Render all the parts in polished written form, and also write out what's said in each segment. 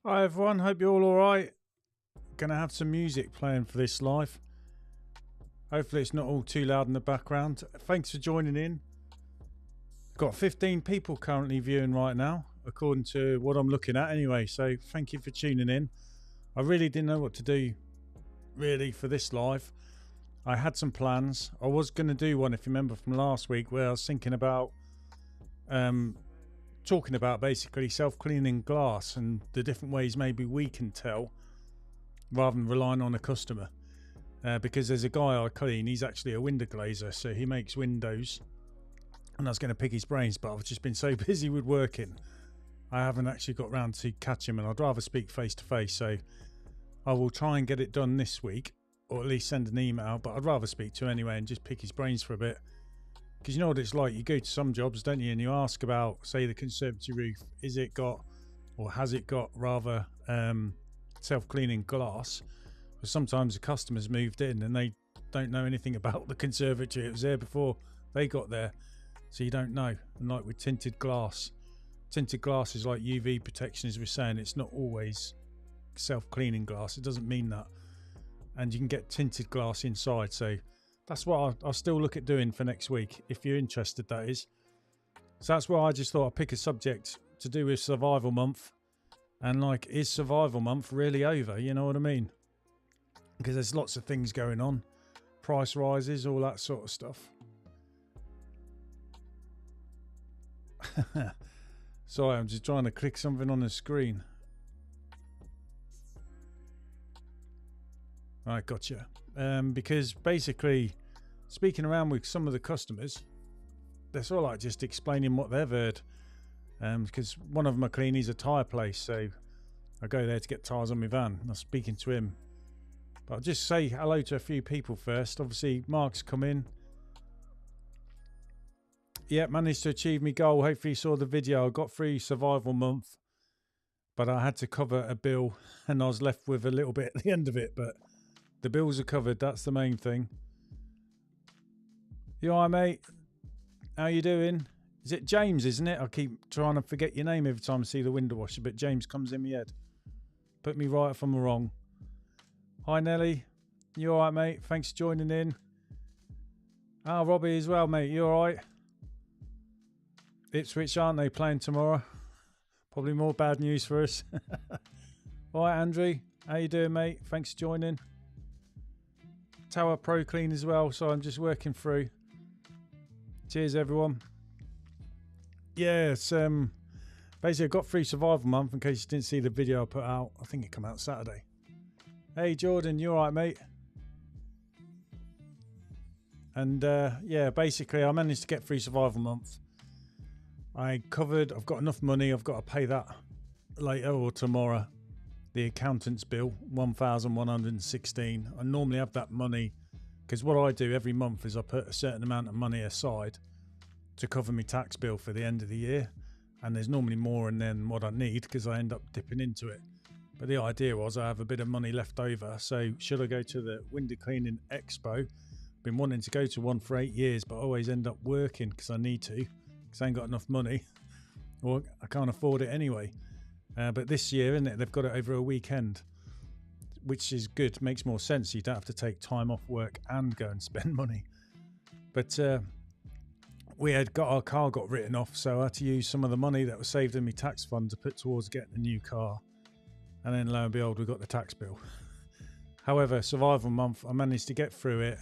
Hi everyone, hope you're all alright. Gonna have some music playing for this live. Hopefully it's not all too loud in the background. Thanks for joining in. Got 15 people currently viewing right now, according to what I'm looking at anyway, so thank you for tuning in. I really didn't know what to do really for this live. I had some plans. I was going to do one, if you remember from last week, where I was thinking about talking about basically self-cleaning glass and the different ways maybe we can tell rather than relying on a customer, because there's a guy I clean, he's actually a window glazer, so he makes windows, and I was going to pick his brains, but I've just been so busy with working I haven't actually got round to catch him, and I'd rather speak face to face, so I will try and get it done this week, or at least send an email, but I'd rather speak to him anyway and just pick his brains for a bit. Because you know what it's like, you go to some jobs, don't you, and you ask about, say, the conservatory roof, is it got, or has it got rather, self-cleaning glass? But sometimes the customers moved in and they don't know anything about the conservatory. It was there before they got there, so you don't know. And like with tinted glass is like UV protection, as we're saying, it's not always self-cleaning glass. It doesn't mean that. And you can get tinted glass inside, so that's what I'll still look at doing for next week, if you're interested, that is. So that's why I just thought I'd pick a subject to do with survival month. And like, is survival month really over? You know what I mean? Because there's lots of things going on. Price rises, all that sort of stuff. Sorry, I'm just trying to click something on the screen. Right, gotcha. Because basically, speaking around with some of the customers, they're sort of like just explaining what they've heard. Because one of them I clean, he's a tyre place, so I go there to get tyres on my van. I'm speaking to him. But I'll just say hello to a few people first. Obviously, Mark's come in. Yeah, managed to achieve my goal. Hopefully you saw the video. I got through survival month, but I had to cover a bill, and I was left with a little bit at the end of it, but the bills are covered, that's the main thing. You alright, mate? How you doing? Is it James, isn't it? I keep trying to forget your name every time I see the window washer, but James comes in my head. Put me right if I'm wrong. Hi, Nelly. You alright, mate? Thanks for joining in. Ah, Robbie as well, mate. You alright? Ipswich, aren't they, playing tomorrow? Probably more bad news for us. Alright, Andrew. How you doing, mate? Thanks for joining. Tower Pro Clean as well, so I'm just working through. Cheers, everyone. Yeah, it's basically I got through survival month, in case you didn't see the video I put out. I think it came out Saturday. Hey Jordan, you alright, mate? And yeah, basically I managed to get through survival month. I've got enough money, I've got to pay that later or tomorrow. The accountant's bill, 1,116. I normally have that money, because what I do every month is I put a certain amount of money aside to cover my tax bill for the end of the year, and there's normally more in than what I need because I end up dipping into it. But the idea was I have a bit of money left over, so should I go to the window cleaning Expo? Been wanting to go to one for 8 years, but I always end up working because I need to, because I ain't got enough money, or I can't afford it anyway. But this year, isn't it, they've got it over a weekend, which is good, makes more sense. You don't have to take time off work and go and spend money. But we had got our car got written off, so I had to use some of the money that was saved in my tax fund to put towards getting a new car. And then lo and behold, we got the tax bill. However, survival month, I managed to get through it,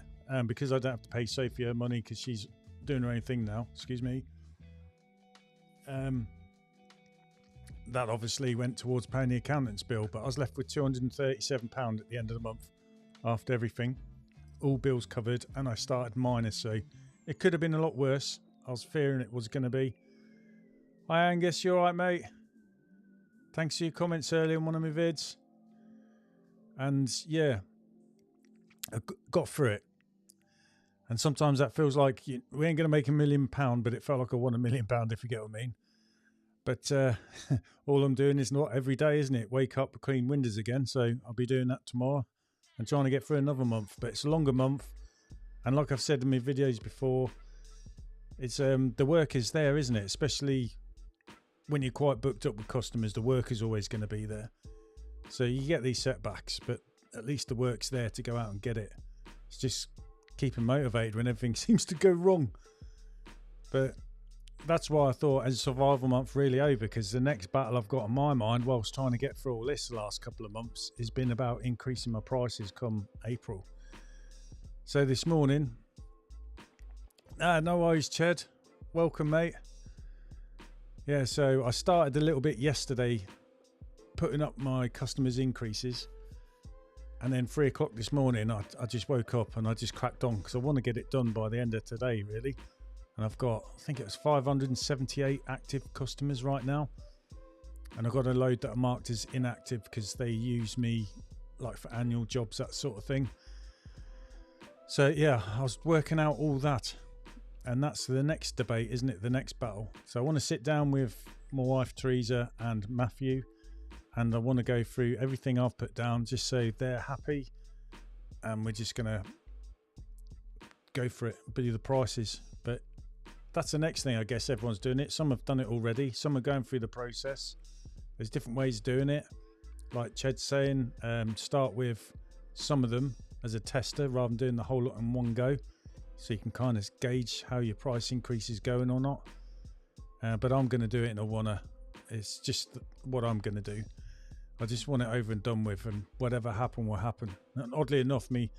because I don't have to pay Sophie her money because she's doing her own thing now. Excuse me. That obviously went towards paying the accountant's bill, but I was left with £237 at the end of the month after everything. All bills covered, and I started minus, so it could have been a lot worse. I was fearing it was going to be. Hi Angus, you alright, mate? Thanks for your comments earlier on one of my vids. And yeah, I got through it. And sometimes that feels like we ain't going to make £1 million, but it felt like I won £1 million, if you get what I mean. But all I'm doing is not every day, isn't it? Wake up, clean windows again. So I'll be doing that tomorrow and trying to get through another month. But it's a longer month. And like I've said in my videos before, it's the work is there, isn't it? Especially when you're quite booked up with customers, the work is always going to be there. So you get these setbacks, but at least the work's there to go out and get it. It's just keeping motivated when everything seems to go wrong. But that's why I thought, as survival month really over, because the next battle I've got on my mind whilst trying to get through all this the last couple of months has been about increasing my prices come April. So this morning, no worries, Ched. Welcome, mate. Yeah, so I started a little bit yesterday putting up my customers' increases, and then 3 o'clock this morning I just woke up and I just cracked on because I want to get it done by the end of today, really. And I've got, I think it was 578 active customers right now, and I've got a load that are marked as inactive because they use me like for annual jobs, that sort of thing. So yeah, I was working out all that, and that's the next debate, isn't it? The next battle. So I want to sit down with my wife Teresa and Matthew, and I want to go through everything I've put down just so they're happy, and we're just going to go for it, be the prices. But that's the next thing. I guess everyone's doing it. Some have done it already, some are going through the process. There's different ways of doing it, like Ched's saying, start with some of them as a tester rather than doing the whole lot in one go, so you can kind of gauge how your price increase is going or not. But I'm going to do it in a wanna. It's just what I'm going to do. I just want it over and done with, and whatever happen will happen. And oddly enough, me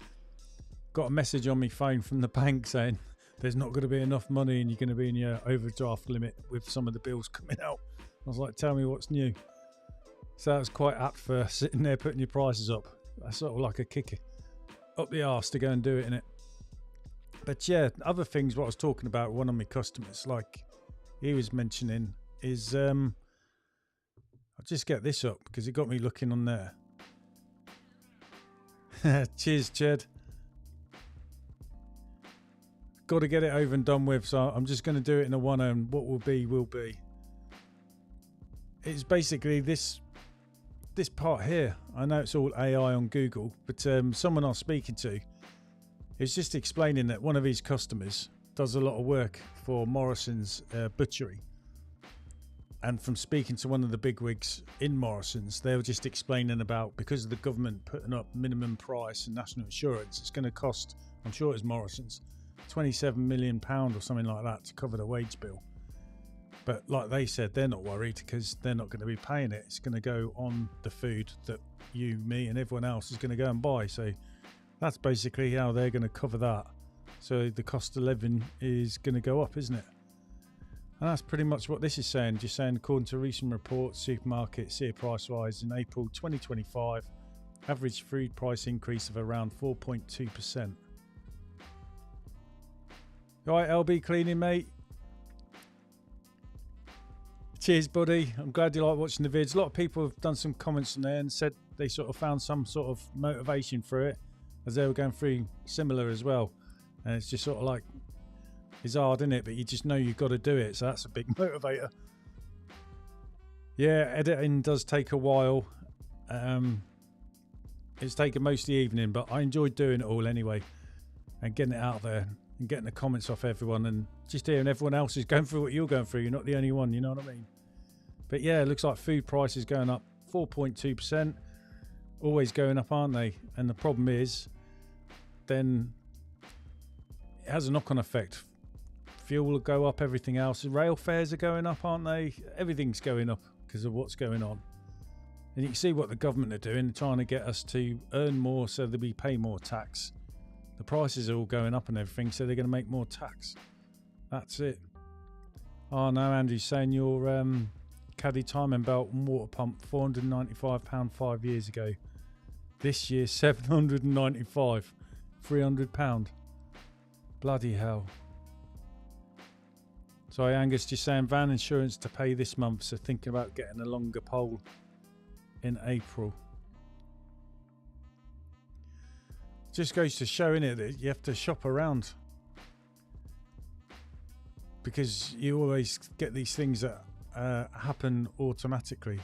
got a message on my phone from the bank saying there's not going to be enough money and you're going to be in your overdraft limit with some of the bills coming out. I was like, tell me what's new. So that was quite apt for sitting there putting your prices up. That's sort of like a kick up the arse to go and do it, innit? But yeah, other things what I was talking about, one of my customers, like he was mentioning, is I'll just get this up because it got me looking on there. Cheers, Ched. Got to get it over and done with, so I'm just going to do it in a one, and what will be will be. It's basically this part here. I know it's all AI on Google, but someone I was speaking to is just explaining that one of his customers does a lot of work for Morrison's butchery. And from speaking to one of the bigwigs in Morrison's, they were just explaining about, because of the government putting up minimum price and national insurance, it's going to cost, I'm sure it's Morrison's, £27 million or something like that to cover the wage bill. But like they said, they're not worried because they're not going to be paying it. It's going to go on the food that you, me and everyone else is going to go and buy. So that's basically how they're going to cover that. So the cost of living is going to go up, isn't it? And that's pretty much what this is saying. Just saying, according to recent reports, supermarkets see a price rise in April 2025. Average food price increase of around 4.2%. All right, LB Cleaning, mate. Cheers, buddy. I'm glad you like watching the vids. A lot of people have done some comments on there and said they sort of found some sort of motivation through it as they were going through similar as well. And it's just sort of like, it's hard, isn't it? But you just know you've got to do it. So that's a big motivator. Yeah, editing does take a while. It's taken most of the evening, but I enjoyed doing it all anyway. And getting it out there and getting the comments off everyone and just hearing everyone else is going through what you're going through. You're not the only one, you know what I mean? But yeah, it looks like food prices going up 4.2%. Always going up, aren't they? And the problem is, then it has a knock-on effect. Fuel will go up, everything else. Rail fares are going up, aren't they? Everything's going up because of what's going on. And you can see what the government are doing, trying to get us to earn more so that we pay more tax. The prices are all going up and everything, so they're going to make more tax. That's it. Oh no, Andrew's saying your caddy timing belt and water pump, £495 5 years ago. This year, £795. £300. Bloody hell. Sorry, Angus, just saying van insurance to pay this month, so thinking about getting a longer pole in April. Just goes to show, innit, that you have to shop around, because you always get these things that happen automatically.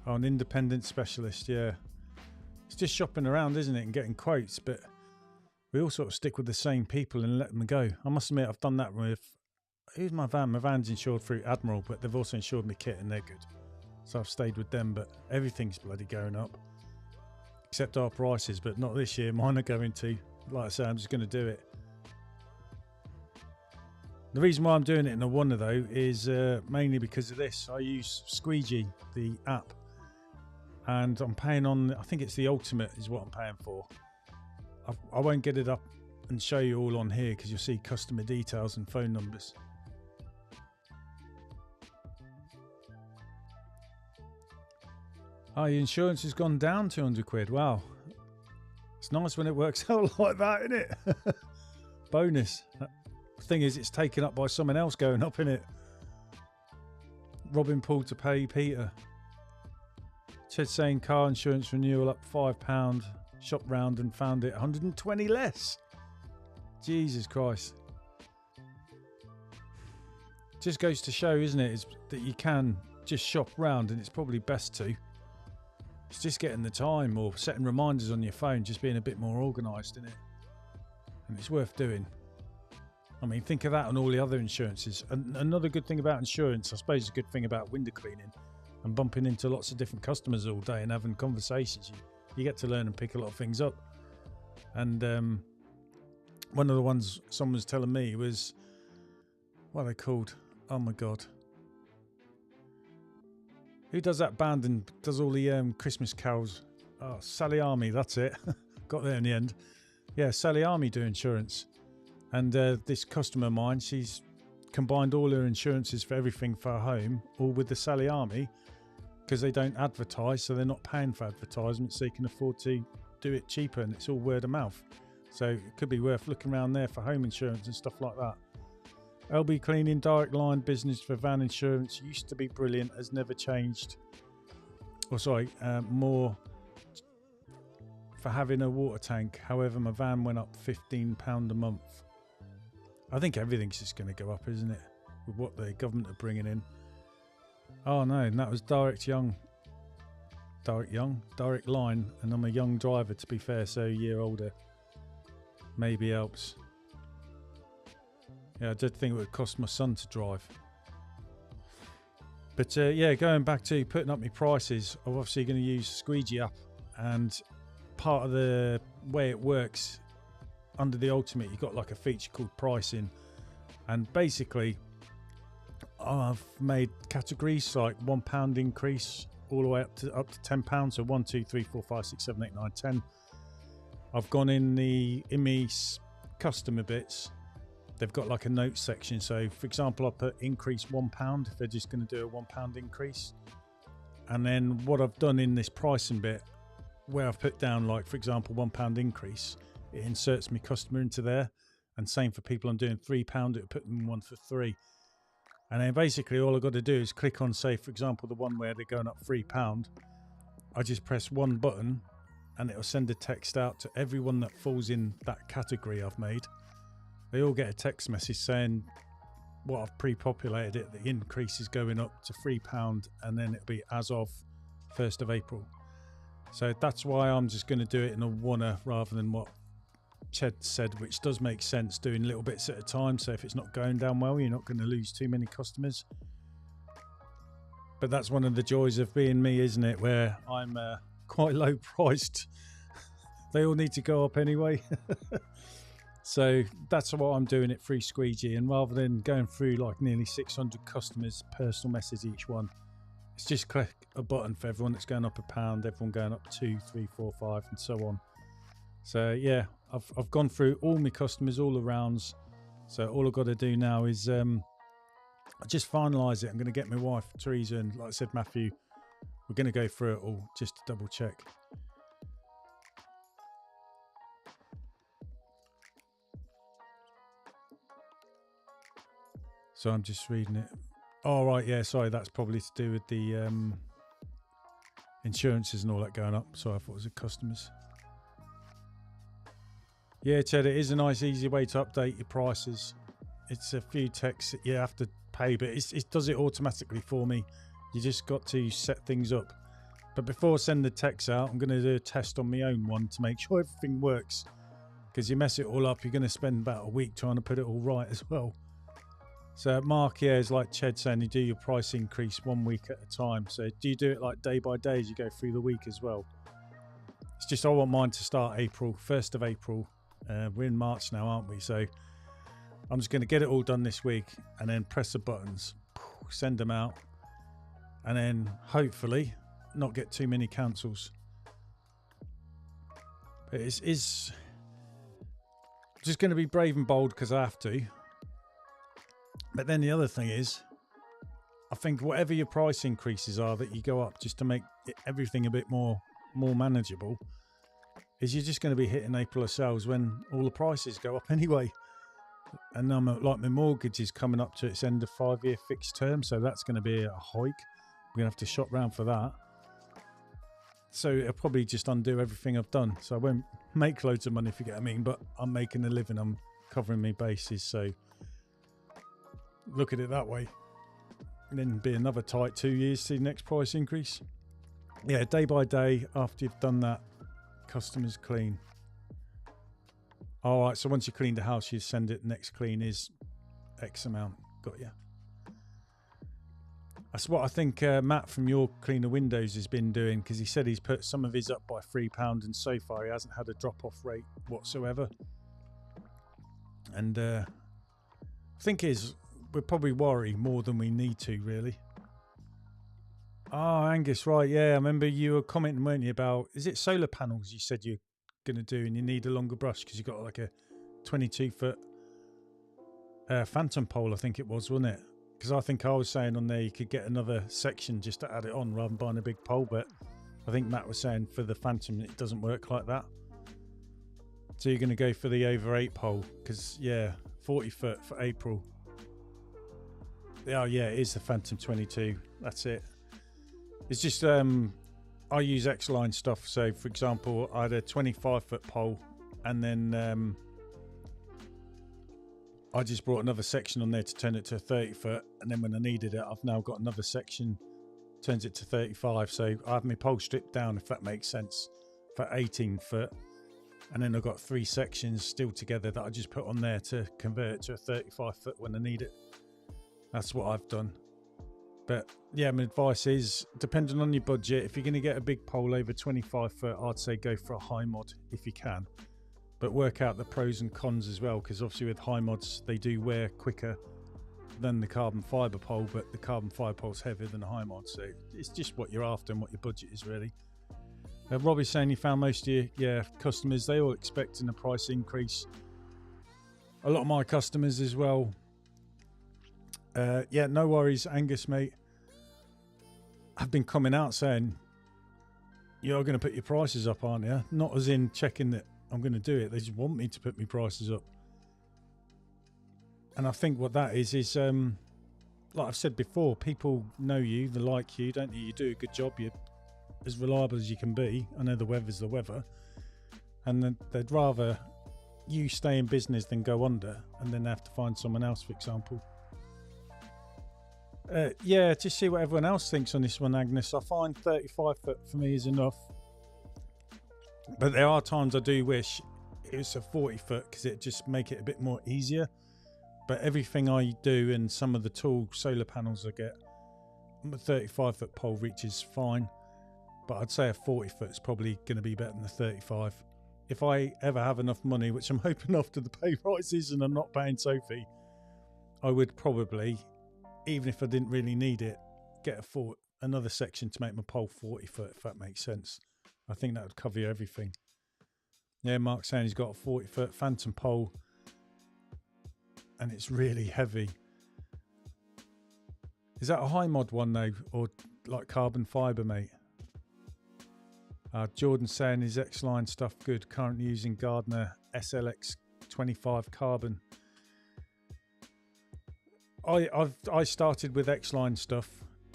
Oh, an independent specialist, yeah. It's just shopping around, isn't it, and getting quotes, but we all sort of stick with the same people and let them go. I must admit, I've done that with, who's my van? My van's insured through Admiral, but they've also insured my kit and they're good. so I've stayed with them. But everything's bloody going up, except our prices. But not this year. Mine are going to. Like I say, I'm just going to do it. The reason why I'm doing it in a Wonder though is mainly because of this. I use Squeegee, the app, and I'm paying on, I think it's the Ultimate is what I'm paying for. I won't get it up and show you all on here because you'll see customer details and phone numbers. Oh, your insurance has gone down 200 quid. Wow. It's nice when it works out like that, isn't it? Bonus. The thing is, it's taken up by someone else going up, innit? Robin Paul to pay Peter. Ched saying car insurance renewal up £5. Shop round and found it 120 less. Jesus Christ. Just goes to show, isn't it, is that you can just shop round, and it's probably best to. It's just getting the time or setting reminders on your phone, just being a bit more organised, isn't it? And it's worth doing. I mean, think of that on all the other insurances. And another good thing about insurance, I suppose a good thing about window cleaning and bumping into lots of different customers all day and having conversations, you get to learn and pick a lot of things up. And one of the ones someone was telling me was, what are they called? Oh my God. Who does that band and does all the Christmas carols? Oh, Sally Army, that's it. Got there in the end. Yeah, Sally Army do insurance. And this customer of mine, she's combined all her insurances for everything for her home, all with the Sally Army, because they don't advertise, so they're not paying for advertisements, so they can afford to do it cheaper, and it's all word of mouth. So it could be worth looking around there for home insurance and stuff like that. LB Cleaning, direct line business for van insurance, used to be brilliant, has never changed. Oh, sorry, more for having a water tank. However, my van went up £15 a month. I think everything's just going to go up, isn't it? With what the government are bringing in. Oh no, and that was direct line, and I'm a young driver, to be fair, so a year older. Maybe helps. Yeah, I did think it would cost my son to drive. But yeah, going back to putting up my prices, I'm obviously going to use Squeegee app, and part of the way it works under the Ultimate, you've got like a feature called pricing, and basically I've made categories like £1 increase all the way up to £10. So 1, 2, 3, 4, 5, 6, 7, 8, 9, 10. I've gone in me customer bits. They've got like a notes section. So for example, I put increase £1 if they're just going to do a £1 increase. And then what I've done in this pricing bit, where I've put down like, for example, £1 increase, it inserts my customer into there. And same for people I'm doing £3, it'll put them one for £3. And then basically all I've got to do is click on, say, for example, the one where they're going up £3. I just press one button and it'll send a text out to everyone that falls in that category I've made. They all get a text message saying what I've pre-populated it, the increase is going up to £3, and then it'll be as of 1st of April. So that's why I'm just going to do it in a oneer rather than what Ched said, which does make sense, doing little bits at a time. So if it's not going down well, you're not going to lose too many customers. But that's one of the joys of being me, isn't it, where I'm quite low priced. They all need to go up anyway. So that's what I'm doing it through Squeegee, and rather than going through like nearly 600 customers, personal message each one, it's just click a button for everyone that's going up £1, everyone going up 2, 3, 4, 5, and so on. So yeah, I've gone through all my customers, all the rounds. So all I've got to do now is I just finalise it. I'm going to get my wife Teresa and, like I said, Matthew. We're going to go through it all just to double check. So I'm just reading it. Oh right, yeah. Sorry, that's probably to do with the insurances and all that going up. Sorry, I thought it was the customers. Yeah, Ted, it is a nice, easy way to update your prices. It's a few texts that you have to pay, but it does it automatically for me. You just got to set things up. But before I send the text out, I'm going to do a test on my own one to make sure everything works. Because you mess it all up, you're going to spend about a week trying to put it all right as well. So Mark, yeah, is like Ched saying you do your price increase 1 week at a time. So do you do it like day by day as you go through the week as well? It's just I want mine to start April, 1st of April. We're in March now, aren't we? So I'm just going to get it all done this week and then press the buttons, send them out, and then hopefully not get too many cancels. But it's just going to be brave and bold because I have to. But then the other thing is, I think whatever your price increases are that you go up just to make everything a bit more manageable, is you're just going to be hitting April of sales when all the prices go up anyway. And like my mortgage is coming up to its end of 5-year fixed term, so that's going to be a hike. We're going to have to shop round for that. So it'll probably just undo everything I've done. So I won't make loads of money, if you get what I mean, but I'm making a living. I'm covering my bases. So look at it that way. And then be another tight 2 years to the next price increase. Yeah, day by day after you've done that, customers clean. All right, so once you clean the house, you send it. Next clean is X amount. Got you. That's what I think Matt from Your Cleaner Windows has been doing, because he said he's put some of his up by £3 and so far he hasn't had a drop-off rate whatsoever. And I think we'll probably worry more than we need to, really. Oh, Angus, right, yeah, I remember you were commenting, weren't you, about, is it solar panels you said you're going to do and you need a longer brush because you've got like a 22-foot phantom pole, I think it was, wasn't it? Because I think I was saying on there you could get another section just to add it on rather than buying a big pole, but I think Matt was saying for the phantom it doesn't work like that. So you're going to go for the over 8 pole because, yeah, 40 foot for April. Oh, yeah, it is the Phantom 22. That's it. It's just I use X-line stuff. So, for example, I had a 25-foot pole and then I just brought another section on there to turn it to a 30-foot. And then when I needed it, I've now got another section, turns it to 35. So I have my pole stripped down, if that makes sense, for 18-foot. And then I've got 3 sections still together that I just put on there to convert it to a 35-foot when I need it. That's what I've done. But yeah, my advice is, depending on your budget, if you're going to get a big pole over 25 foot, I'd say go for a high mod if you can. But work out the pros and cons as well, because obviously with high mods, they do wear quicker than the carbon fibre pole, but the carbon fibre pole's heavier than the high mod. So it's just what you're after and what your budget is, really. Robbie's saying you found most of your customers, they all expecting a price increase. A lot of my customers as well. Yeah, no worries, Angus, mate. I've been coming out saying, you're going to put your prices up, aren't you? Not as in checking that I'm going to do it. They just want me to put my prices up. And I think what that is like I've said before, people know you, they like you, don't you? You do a good job. You're as reliable as you can be. I know the weather's the weather. And then they'd rather you stay in business than go under and then have to find someone else, for example. Yeah, just see what everyone else thinks on this one, Agnes. I find 35 foot for me is enough. But there are times I do wish it was a 40 foot because it just make it a bit more easier. But everything I do and some of the tall solar panels I get, a 35 foot pole reaches fine. But I'd say a 40 foot is probably going to be better than the 35. If I ever have enough money, which I'm hoping after the pay rises and I'm not paying Sophie, I would probably, even if I didn't really need it, get another section to make my pole 40 foot, if that makes sense. I think that would cover everything. Yeah, Mark's saying he's got a 40 foot phantom pole and it's really heavy. Is that a high mod one though, or like carbon fibre, mate? Jordan's saying his X-Line stuff good. Currently using Gardner SLX 25 carbon. I started with X-Line stuff,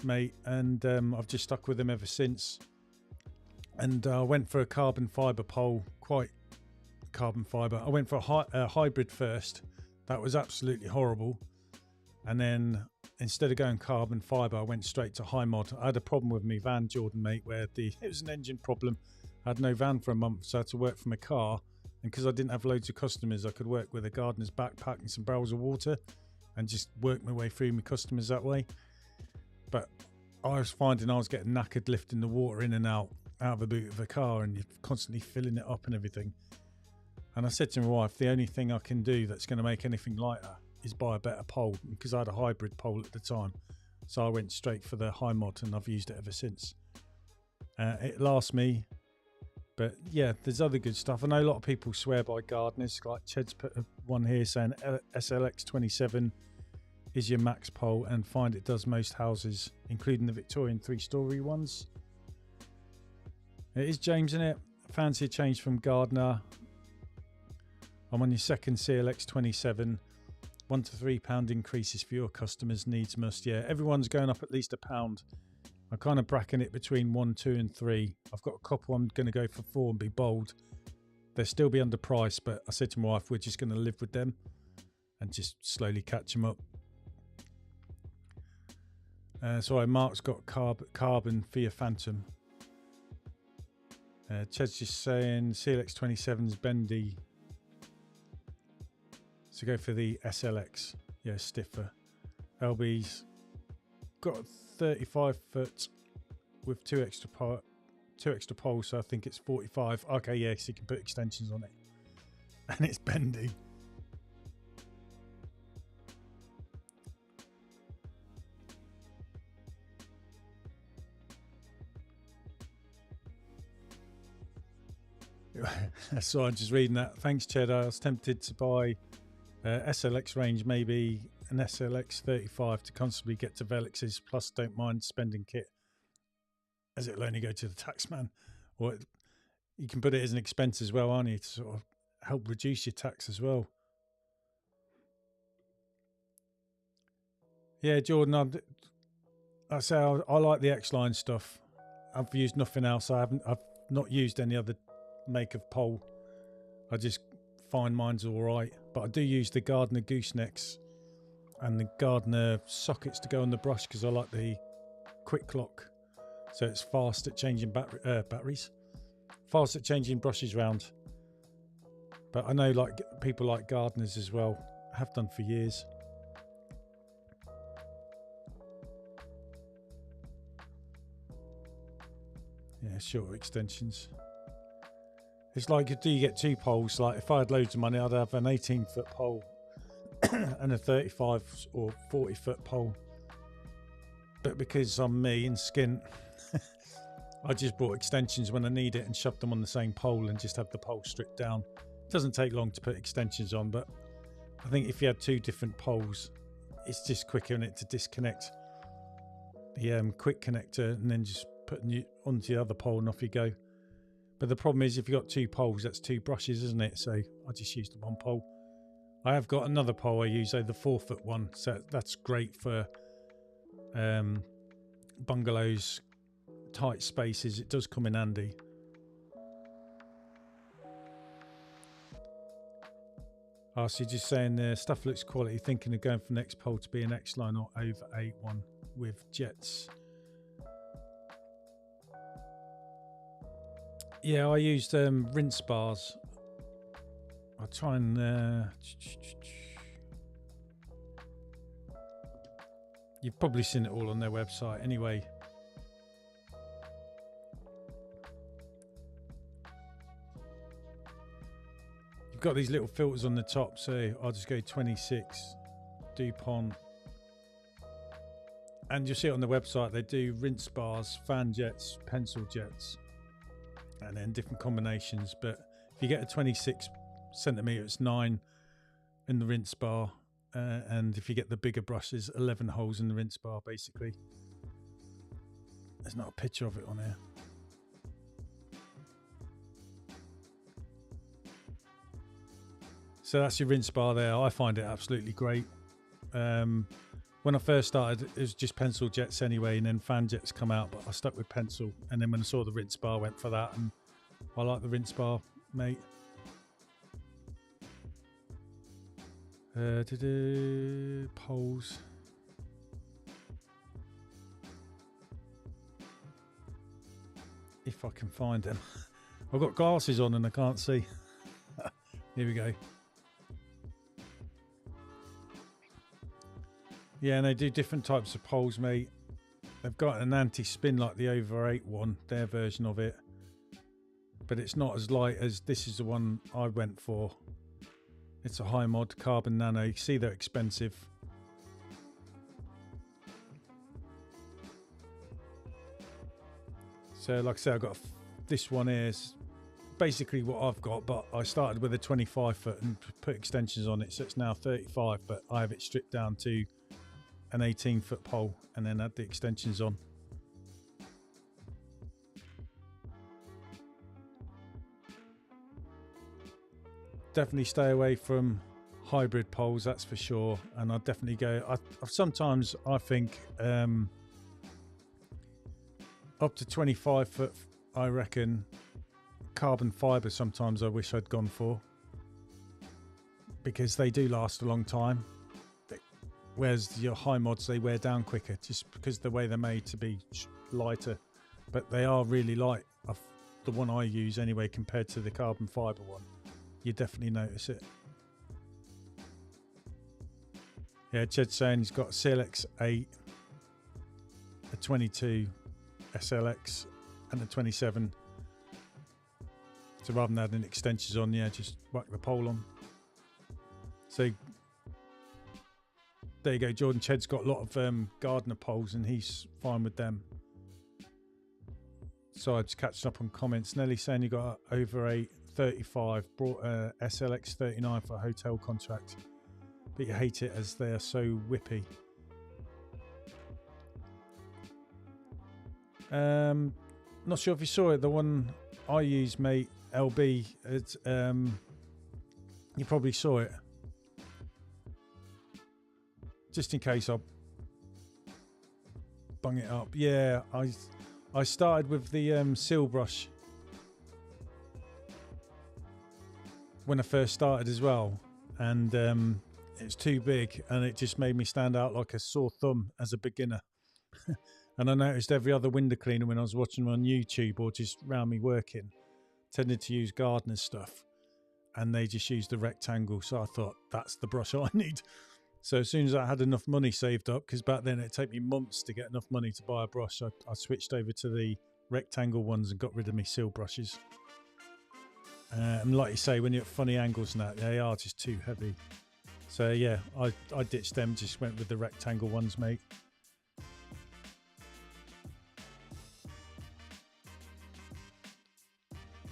mate, and I've just stuck with them ever since. And I went for a carbon fibre pole, quite carbon fibre. I went for a hybrid first. That was absolutely horrible. And then instead of going carbon fibre, I went straight to high mod. I had a problem with my van, Jordan, mate, where it was an engine problem. I had no van for a month, so I had to work from a car. And because I didn't have loads of customers, I could work with a gardener's backpack and some barrels of water. and just work my way through my customers that way. But I was finding I was getting knackered lifting the water in and out of the boot of a car, and you're constantly filling it up and everything. And I said to my wife, the only thing I can do that's going to make anything lighter is buy a better pole, because I had a hybrid pole at the time. So I went straight for the high mod, and I've used it ever since. It lasts me. But yeah, there's other good stuff. I know a lot of people swear by gardeners, like Ched's put one here saying SLX27 is your max pole, and find it does most houses, including the Victorian 3-story ones. It is James, isn't it? Fancy a change from Gardner. I'm on your second CLX27. £1 to £3 increases for your customers, needs must. Yeah, everyone's going up at least £1. I'm kind of bracketing it between 1, 2 and 3. I've got a couple I'm going to go for 4 and be bold. They'll still be underpriced, but I said to my wife, we're just going to live with them and just slowly catch them up. Sorry, Mark's got carbon for your Phantom. Ched's just saying CLX27's bendy, so go for the SLX. Yeah, stiffer. LB's got 35 foot with two extra poles, so I think it's 45. Okay, yeah, so you can put extensions on it, and it's bendy. So I'm just reading that. Thanks, Cheddar. I was tempted to buy SLX range, maybe an SLX 35 to constantly get to Velex's, plus don't mind spending kit, as it'll only go to the taxman. Or you can put it as an expense as well, aren't you, to sort of help reduce your tax as well. Yeah, Jordan, I say I like the X-Line stuff. I've used nothing else. I've not used any other make of pole. I just find mine's all right, but I do use the Gardner goosenecks and the Gardner sockets to go on the brush, because I like the quick clock, so it's fast at changing batteries, fast at changing brushes round. But I know like people like gardeners as well, have done for years. Yeah, shorter extensions. It's like, do you get 2 poles? Like if I had loads of money, I'd have an 18-foot pole and a 35 or 40-foot pole. But because I'm me and skint, I just bought extensions when I need it and shoved them on the same pole and just have the pole stripped down. It doesn't take long to put extensions on, but I think if you had 2 different poles, it's just quicker in it to disconnect the quick connector and then just putting you onto the other pole and off you go. But the problem is, if you've got 2 poles, that's 2 brushes, isn't it? So I just used the 1 pole. I have got another pole I use, the 4-foot one. So that's great for bungalows, tight spaces. It does come in handy. Oh, so you're just saying the stuff looks quality. Thinking of going for next pole to be an X-Line or over 8-1 with jets. Yeah, I used rinse bars. I'll try and... You've probably seen it all on their website anyway. You've got these little filters on the top, so I'll just go 26 DuPont. And you'll see it on the website. They do rinse bars, fan jets, pencil jets, and then different combinations. But if you get a 26 centimetre, it's 9 in the rinse bar, and if you get the bigger brushes, 11 holes in the rinse bar basically. There's not a picture of it on here. So that's your rinse bar there. I find it absolutely great. When I first started, it was just pencil jets anyway, and then fan jets come out, but I stuck with pencil. And then when I saw the rinse bar, I went for that, and I like the rinse bar, mate. Poles. If I can find them. I've got glasses on and I can't see. Here we go. Yeah, and they do different types of poles, mate. They've got an anti-spin like the over 8 one, their version of it, but it's not as light as this is the one I went for. It's a high mod carbon nano. You see they're expensive. So like I said, I've got this one here is basically what I've got, but I started with a 25 foot and put extensions on it, so it's now 35, but I have it stripped down to an 18 foot pole and then add the extensions on. Definitely stay away from hybrid poles, that's for sure. And I'd definitely go, sometimes I think up to 25 foot, I reckon carbon fibre sometimes I wish I'd gone for, because they do last a long time, whereas your high mods, they wear down quicker just because the way they're made to be lighter, but they are really light. The one I use anyway compared to the carbon fibre one, you definitely notice it. Yeah, Ched's saying he's got a CLX 8, a 22 SLX and a 27. So rather than adding extensions on, yeah, just whack the pole on. So there you go, Jordan. Ched's got a lot of gardener poles and he's fine with them. So I'm just catching up on comments. Nelly saying you got over 8 35, brought a SLX 39 for a hotel contract, but you hate it as they are so whippy. Not sure if you saw it, the one I use, mate, LB, it's you probably saw it. Just in case I'll bung it up. Yeah, I started with the seal brush when I first started as well, and it's too big and it just made me stand out like a sore thumb as a beginner. And I noticed every other window cleaner when I was watching them on YouTube or just around me working tended to use gardener stuff, and they just used the rectangle. So I thought, that's the brush I need. So as soon as I had enough money saved up, because back then it'd take me months to get enough money to buy a brush, I switched over to the rectangle ones and got rid of my seal brushes. And like you say, when you're at funny angles and that, they are just too heavy. So yeah, I ditched them, just went with the rectangle ones, mate.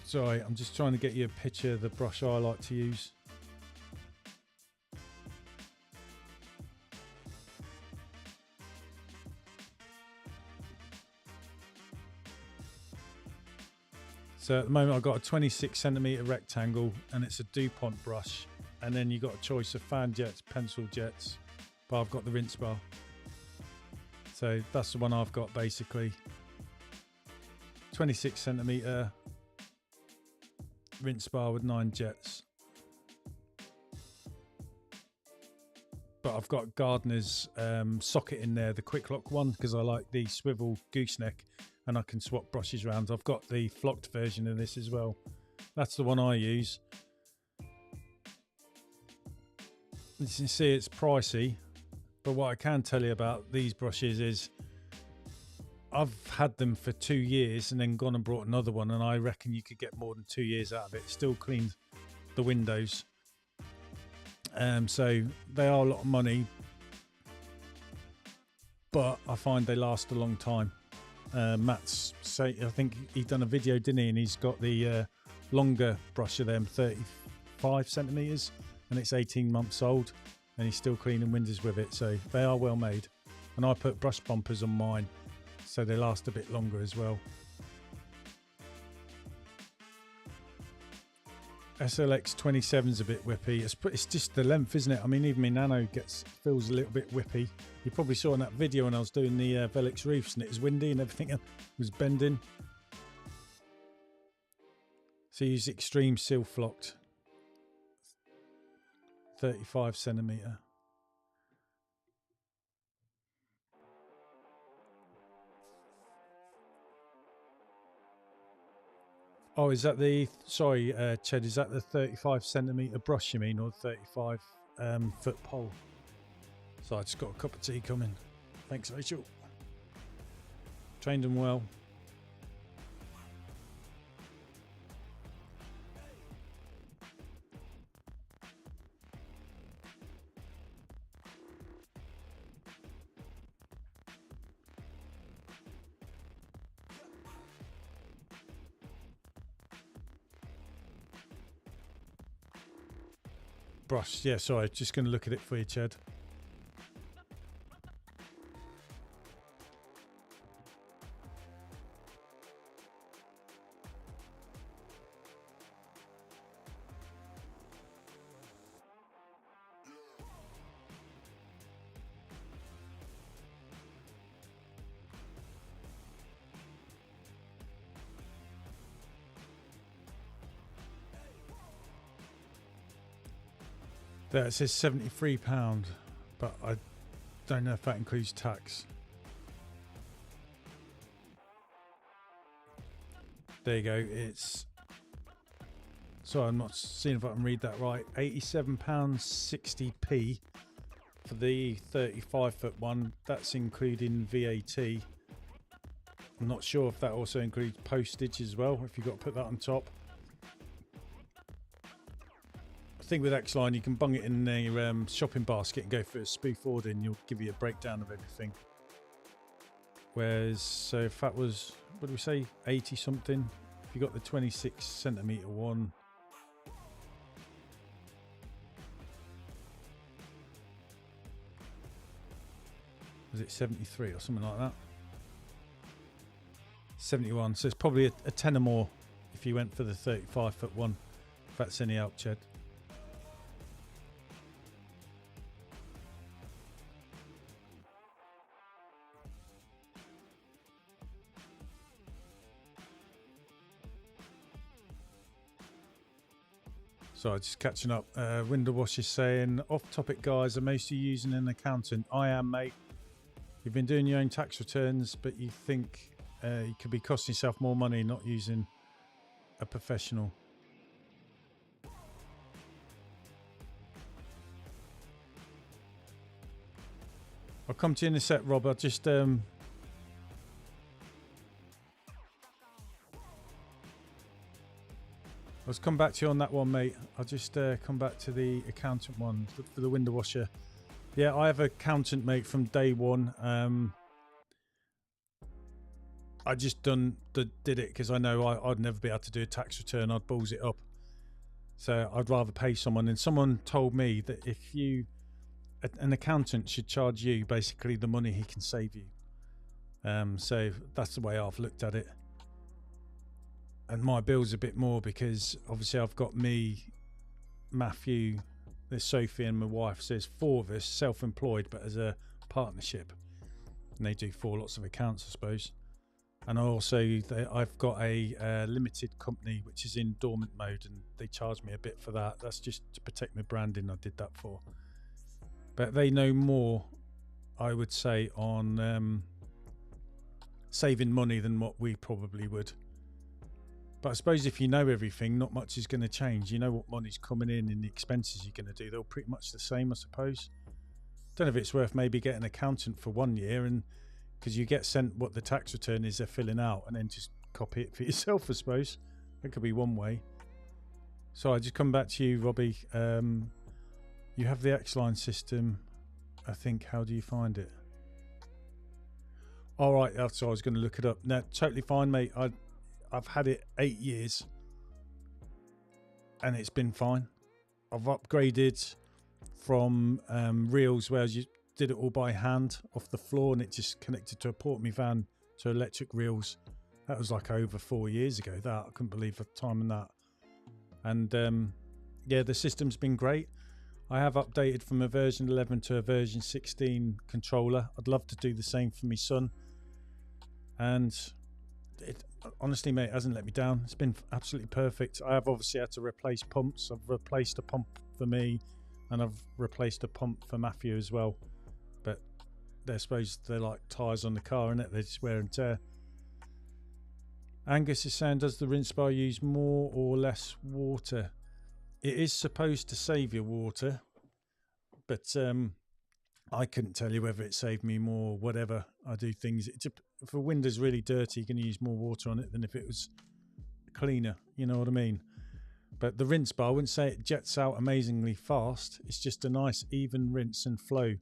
Sorry, I'm just trying to get you a picture of the brush I like to use. So at the moment I've got a 26cm rectangle and it's a DuPont brush, and then you've got a choice of fan jets, pencil jets, but I've got the rinse bar. So that's the one I've got, basically. 26cm rinse bar with 9 jets. But I've got gardener's socket in there, the quick lock one, because I like the swivel gooseneck and I can swap brushes around. I've got the flocked version of this as well. That's the one I use. As you can see, it's pricey, but what I can tell you about these brushes is I've had them for 2 years and then gone and brought another one, and I reckon you could get more than 2 years out of it. Still cleaned the windows. So they are a lot of money, but I find they last a long time. Matt's say, I think he done a video, didn't he? And he's got the longer brush of them, 35cm, and it's 18 months old, and he's still cleaning windows with it. So they are well made. And I put brush bumpers on mine, so they last a bit longer as well. SLX 27's a bit whippy. It's just the length, isn't it? I mean, even my Nano feels a little bit whippy. You probably saw in that video when I was doing the Velux roofs and it was windy and everything was bending. So use extreme seal flocked, 35cm. Oh, is that the, sorry, Ched, is that the 35cm brush you mean, or 35 foot pole? So I just got a cup of tea coming. Thanks, Rachel. Trained them well. Brush, yeah, sorry, just going to look at it for you, Chad. There it says £73, but I don't know if that includes tax. There you go. It's, sorry, I'm not seeing if I can read that right. £87.60p for the 35-foot one. That's including VAT. I'm not sure if that also includes postage as well, if you've got to put that on top. I think with X-Line you can bung it in a shopping basket and go for a spoof order and you'll give you a breakdown of everything. Whereas, so if that was, what do we say, 80 something, if you got the 26 centimetre one, was it 73 or something like that? 71, so it's probably a tenner more if you went for the 35-foot one, if that's any help, Chad. So just catching up. Window washer saying, off topic guys, I'm mostly using an accountant. I am, mate. You've been doing your own tax returns, but you think you could be costing yourself more money not using a professional. I'll come to you in a sec, Rob. I'll just let's come back to you on that one, mate. I'll just come back to the accountant one for the window washer. Yeah, I have an accountant, mate, from day one. I just did it because I know I'd never be able to do a tax return. I'd balls it up. So I'd rather pay someone. And someone told me that if you, an accountant should charge you basically the money he can save you. So that's the way I've looked at it. And my bill's a bit more because obviously I've got me, Matthew, there's Sophie and my wife. So there's four of us self-employed, but as a partnership. And they do lots of accounts, I suppose. And also I've got a limited company which is in dormant mode, and they charge me a bit for that. That's just to protect my branding. I did that for. But they know more, I would say, on saving money than what we probably would. But I suppose if you know everything, not much is going to change. You know what money's coming in and the expenses you're going to do. They're pretty much the same, I suppose. Don't know if it's worth maybe getting an accountant for 1 year, and because you get sent what the tax return is they're filling out, and then just copy it for yourself, I suppose. That could be one way. So I just come back to you, Robbie. You have the X-Line system, I think. How do you find it? All right, so I was going to look it up. No, totally fine, mate. I've had it 8 years and it's been fine. I've upgraded from reels where you did it all by hand off the floor and it just connected to a port in my van to electric reels. That was like over 4 years ago. That I couldn't believe the time in that. And yeah, the system's been great. I have updated from a version 11 to a version 16 controller. I'd love to do the same for my son. And it, honestly, mate, hasn't let me down. It's been absolutely perfect. I have obviously had to replace pumps. I've replaced a pump for me and I've replaced a pump for Matthew as well. But they're supposed they're like tyres on the car, innit? They just wear and tear. Angus is saying, does the rinse bar use more or less water? It is supposed to save your water, but I couldn't tell you whether it saved me more or whatever. I do things. If a window's really dirty, you're going to use more water on it than if it was cleaner. You know what I mean? But the rinse bar, I wouldn't say it jets out amazingly fast. It's just a nice even rinse and flow.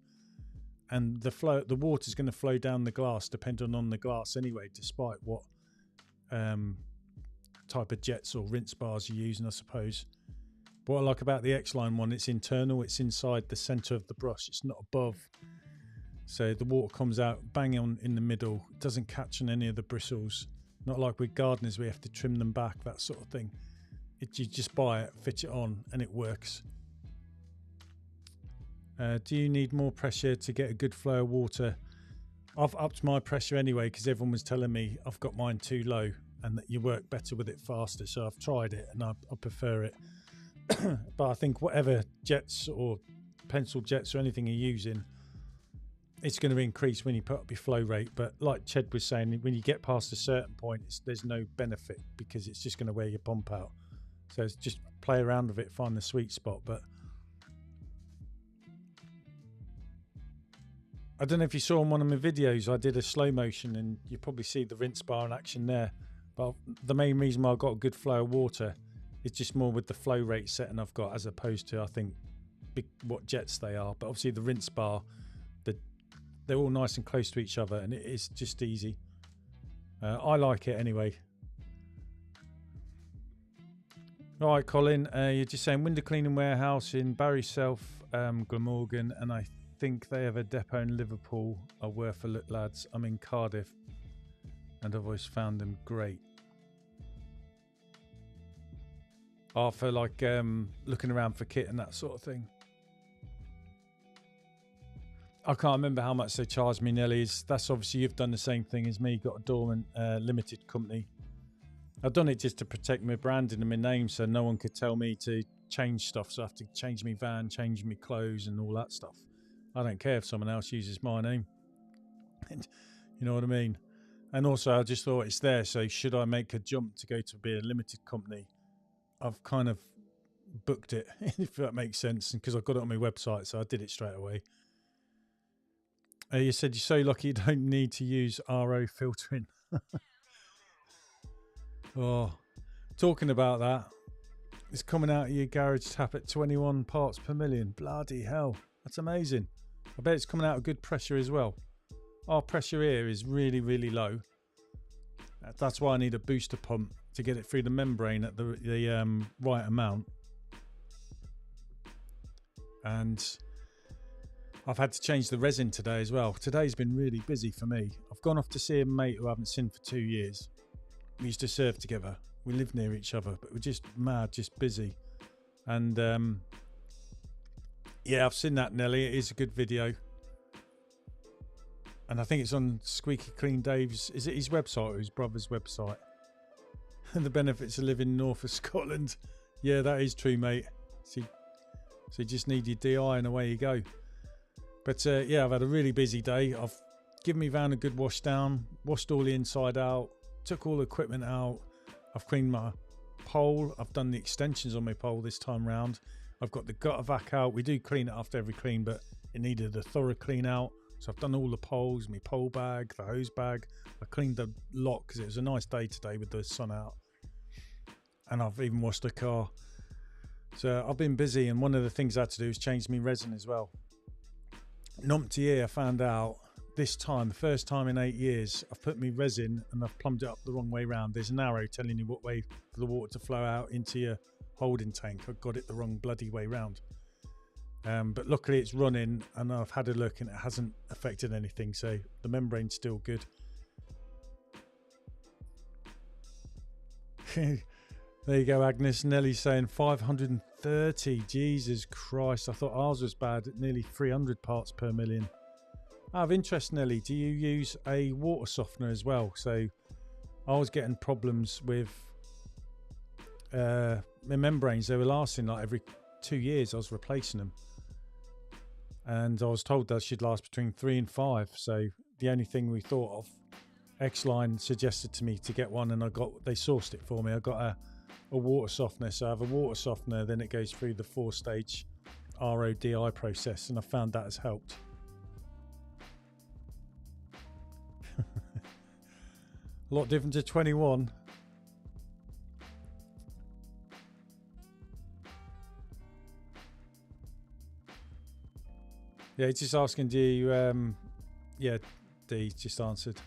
And the water's going to flow down the glass depending on the glass anyway, despite what type of jets or rinse bars you're using, I suppose. But what I like about the X-Line one, it's internal, it's inside the centre of the brush, it's not above. So the water comes out bang on in the middle, it doesn't catch on any of the bristles. Not like with gardeners, we have to trim them back, that sort of thing. You just buy it, fit it on, and it works. Do you need more pressure to get a good flow of water? I've upped my pressure anyway because everyone was telling me I've got mine too low and that you work better with it faster. So I've tried it and I prefer it. But I think whatever jets or pencil jets or anything you're using, it's going to increase when you put up your flow rate. But like Ched was saying, when you get past a certain point, there's no benefit because it's just going to wear your pump out. So it's just play around with it, find the sweet spot. But I don't know if you saw in one of my videos, I did a slow motion and you probably see the rinse bar in action there. But the main reason why I got a good flow of water is just more with the flow rate setting I've got, as opposed to, I think, what jets they are. But obviously the rinse bar, they're all nice and close to each other and it is just easy. I like it anyway. All right, Colin, you're just saying window cleaning warehouse in Barry South, Glamorgan, and I think they have a depot in Liverpool. Are worth a look, lads. I'm in Cardiff and I've always found them great. For like looking around for kit and that sort of thing. I can't remember how much they charged me, Nelly. That's obviously you've done the same thing as me, got a dormant limited company. I've done it just to protect my branding and my name so no one could tell me to change stuff. So I have to change my van, change my clothes and all that stuff. I don't care if someone else uses my name. And you know what I mean? And also I just thought it's there. So should I make a jump to go to be a limited company? I've kind of booked it, if that makes sense. Because I've got it on my website, so I did it straight away. You said you're so lucky you don't need to use RO filtering. Oh, talking about that, it's coming out of your garage tap at 21 parts per million. Bloody hell, that's amazing. I bet it's coming out of good pressure as well. Our pressure here is really, really low. That's why I need a booster pump to get it through the membrane at the right amount. And I've had to change the resin today as well. Today's been really busy for me. I've gone off to see a mate who I haven't seen for 2 years. We used to serve together. We live near each other, but we're just mad, just busy. And yeah, I've seen that, Nelly. It is a good video. And I think it's on Squeaky Clean Dave's, is it his website or his brother's website? And the benefits of living north of Scotland. Yeah, that is true, mate. So you just need your DI and away you go. But yeah, I've had a really busy day. I've given my van a good wash down, washed all the inside out, took all the equipment out. I've cleaned my pole. I've done the extensions on my pole this time round. I've got the gutter vac out. We do clean it after every clean, but it needed a thorough clean out. So I've done all the poles, my pole bag, the hose bag. I cleaned the lot because it was a nice day today with the sun out. And I've even washed the car. So I've been busy, and one of the things I had to do is change my resin as well. Numpty here, I found out this time, the first time in 8 years, I've put my resin and I've plumbed it up the wrong way round. There's an arrow telling you what way for the water to flow out into your holding tank. I got it the wrong bloody way round. But luckily it's running and I've had a look and it hasn't affected anything, so the membrane's still good. There you go, Agnes. Nelly's saying 530. Jesus Christ, I thought ours was bad at nearly 300 parts per million. Out of interest, Nelly, do you use a water softener as well? So I was getting problems with my membranes. They were lasting like every 2 years. I was replacing them. And I was told that should last between 3 and 5. So the only thing we thought of, X-Line suggested to me to get one, and they sourced it for me. I got a water softener. So I have a water softener, then it goes through the 4-stage RODI process, and I found that has helped. A lot different to 21. Yeah, he's just asking, do you, yeah, D just answered.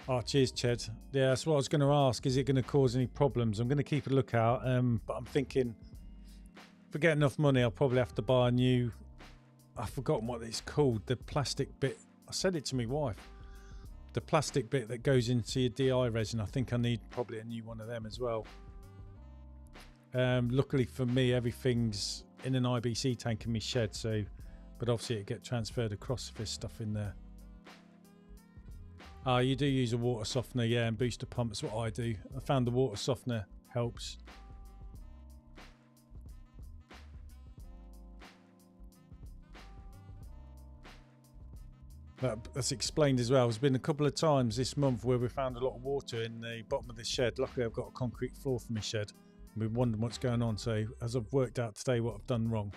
Oh, cheers, Ched. Yeah, that's what I was going to ask. Is it going to cause any problems? I'm going to keep a lookout, but I'm thinking if I get enough money, I'll probably have to buy a new, I've forgotten what it's called, the plastic bit. I said it to my wife. The plastic bit that goes into your DI resin. I think I need probably a new one of them as well. Luckily for me, everything's in an IBC tank in my shed, so, but obviously it get transferred across if there's stuff in there. You do use a water softener, yeah, and booster pump. That's what I do. I found the water softener helps. That's explained as well. There's been a couple of times this month where we found a lot of water in the bottom of the shed. Luckily, I've got a concrete floor for my shed. We've wondered what's going on. So, as I've worked out today what I've done wrong.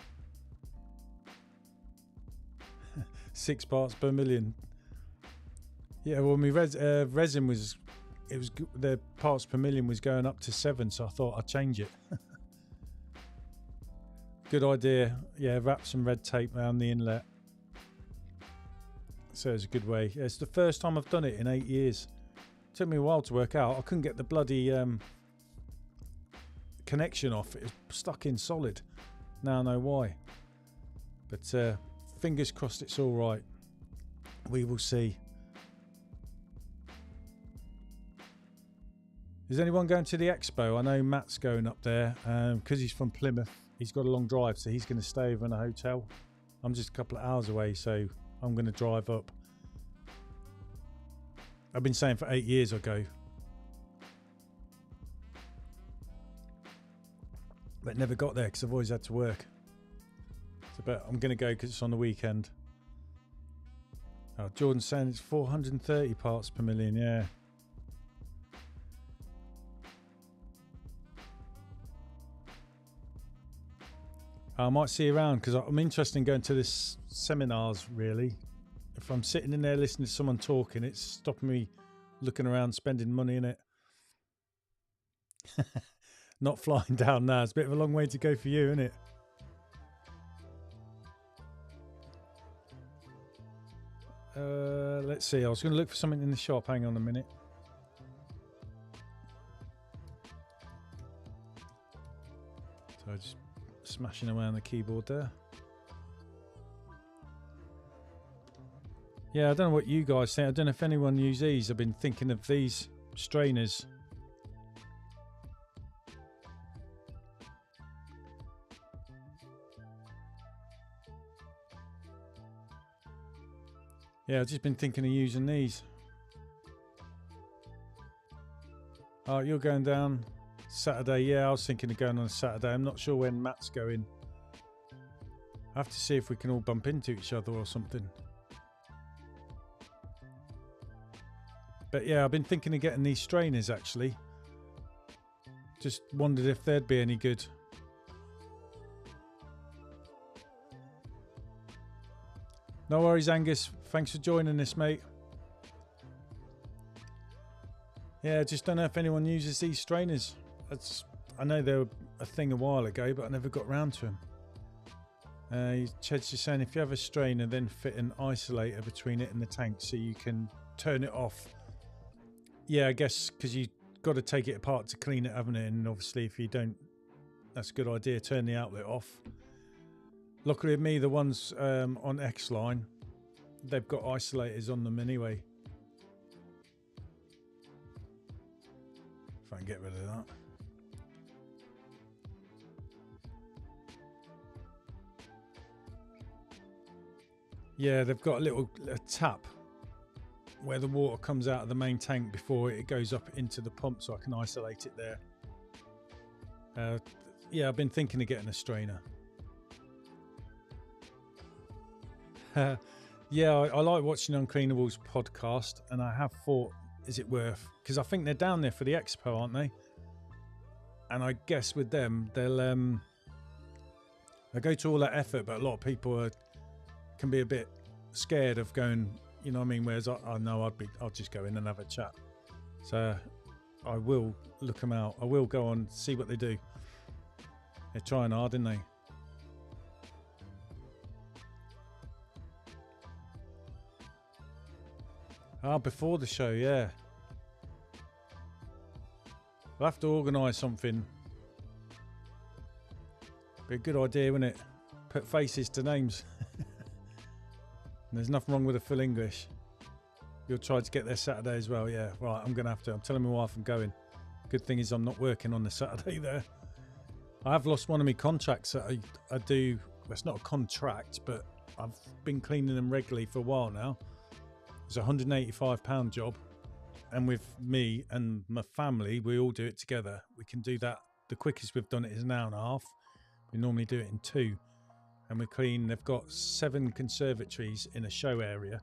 6 parts per million. Yeah, well, my resin was, the parts per million was going up to 7, so I thought I'd change it. Good idea. Yeah, wrap some red tape around the inlet. So it's a good way. Yeah, it's the first time I've done it in 8 years. It took me a while to work out. I couldn't get the bloody connection off. It was stuck in solid. Now I know why. But fingers crossed it's all right. We will see. Is anyone going to the Expo? I know Matt's going up there because he's from Plymouth. He's got a long drive, so he's going to stay over in a hotel. I'm just a couple of hours away, so I'm going to drive up. I've been saying for 8 years I'll go. But never got there because I've always had to work. So, but I'm going to go because it's on the weekend. Oh, Jordan's saying it's 430 parts per million, yeah. I might see you around because I'm interested in going to this seminars, really. If I'm sitting in there listening to someone talking, it's stopping me looking around, spending money in it. Not flying down now. It's a bit of a long way to go for you, isn't it? Let's see. I was going to look for something in the shop. Hang on a minute. So I just smashing around the keyboard there. Yeah, I don't know what you guys think. I don't know if anyone uses these. I've been thinking of these strainers. Yeah, I've just been thinking of using these. Oh, you're going down Saturday. Yeah, I was thinking of going on a Saturday. I'm not sure when Matt's going. I have to see if we can all bump into each other or something. But yeah, I've been thinking of getting these strainers actually. Just wondered if they'd be any good. No worries, Angus. Thanks for joining us, mate. Yeah, just don't know if anyone uses these strainers. I know they were a thing a while ago, but I never got round to them. Ched's just saying if you have a strainer, then fit an isolator between it and the tank so you can turn it off. Yeah, I guess because you've got to take it apart to clean it, haven't it? And obviously if you don't, that's a good idea, turn the outlet off. Luckily with me, the ones on X-Line, they've got isolators on them anyway. If I can get rid of that. Yeah, they've got a tap where the water comes out of the main tank before it goes up into the pump, so I can isolate it there. Yeah, I've been thinking of getting a strainer. Yeah, I like watching Uncleanables podcast, and I have thought, is it worth? Because I think they're down there for the Expo, aren't they? And I guess with them, they go to all that effort, but a lot of people can be a bit scared of going, you know what I mean? Whereas I know I'll just go in and have a chat. So I will look them out. I will go on, see what they do. They're trying hard, aren't they? Ah, before the show, yeah. We'll have to organise something. Be a good idea, wouldn't it? Put faces to names. There's nothing wrong with a full English. You'll try to get there Saturday as well, yeah. Right, I'm going to have to. I'm telling my wife I'm going. Good thing is I'm not working on the Saturday there. I have lost one of my contracts that I do. Well, it's not a contract, but I've been cleaning them regularly for a while now. It's a £185 job. And with me and my family, we all do it together. We can do that. The quickest we've done it is an hour and a half. We normally do it in 2. And we clean, they've got 7 conservatories in a show area.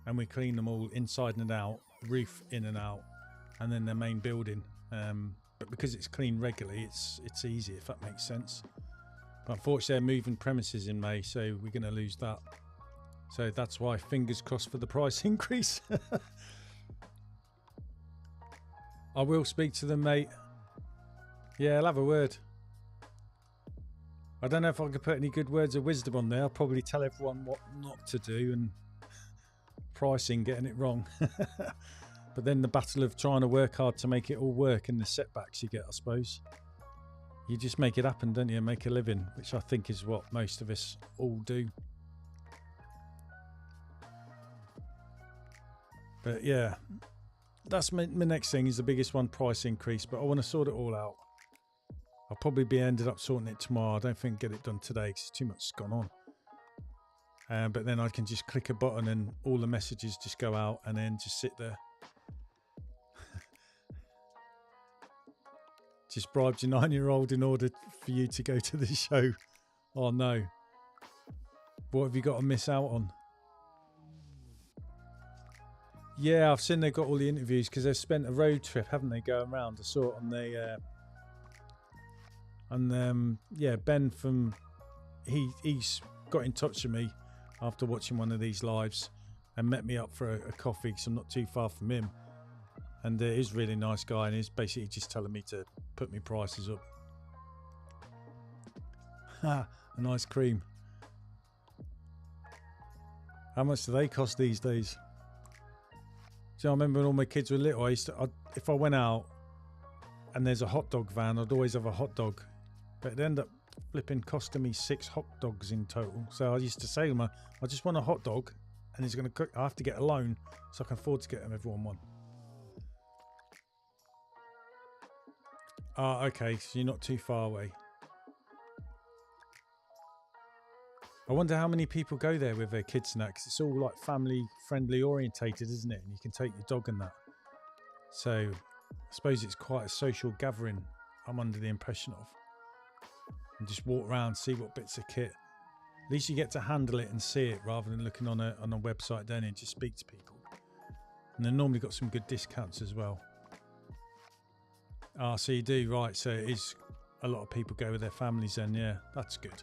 And we clean them all inside and out, roof in and out, and then their main building. But because it's cleaned regularly, it's easy, if that makes sense. But unfortunately, they're moving premises in May, so we're going to lose that. So that's why, fingers crossed for the price increase. I will speak to them, mate. Yeah, I'll have a word. I don't know if I could put any good words of wisdom on there. I'll probably tell everyone what not to do and pricing, getting it wrong. But then the battle of trying to work hard to make it all work and the setbacks you get, I suppose. You just make it happen, don't you? Make a living, which I think is what most of us all do. But yeah, that's my next thing is the biggest one, price increase. But I want to sort it all out. I'll probably be ended up sorting it tomorrow. I don't think get it done today because too much has gone on. But then I can just click a button and all the messages just go out and then just sit there. Just bribed your 9-year-old in order for you to go to the show. Oh no. What have you got to miss out on? Yeah, I've seen they've got all the interviews because they've spent a road trip, haven't they, going around? I saw it on the... yeah, Ben from... He's got in touch with me after watching one of these lives and met me up for a coffee because I'm not too far from him. And he's a really nice guy and he's basically just telling me to put my prices up. Ha! A nice cream. How much do they cost these days? So I remember when all my kids were little, if I went out and there's a hot dog van, I'd always have a hot dog. But it'd end up flipping costing me 6 hot dogs in total. So I used to say to them, I just want a hot dog and he's going to cook. I have to get a loan so I can afford to get everyone one. Ah, okay, so you're not too far away. I wonder how many people go there with their kids and that, because it's all like family friendly orientated, isn't it? And you can take your dog and that. So I suppose it's quite a social gathering, I'm under the impression of. And just walk around, see what bits of kit. At least you get to handle it and see it rather than looking on a website down and just speak to people. And they've normally got some good discounts as well. Ah, so you do, right. So it is a lot of people go with their families then, yeah, that's good.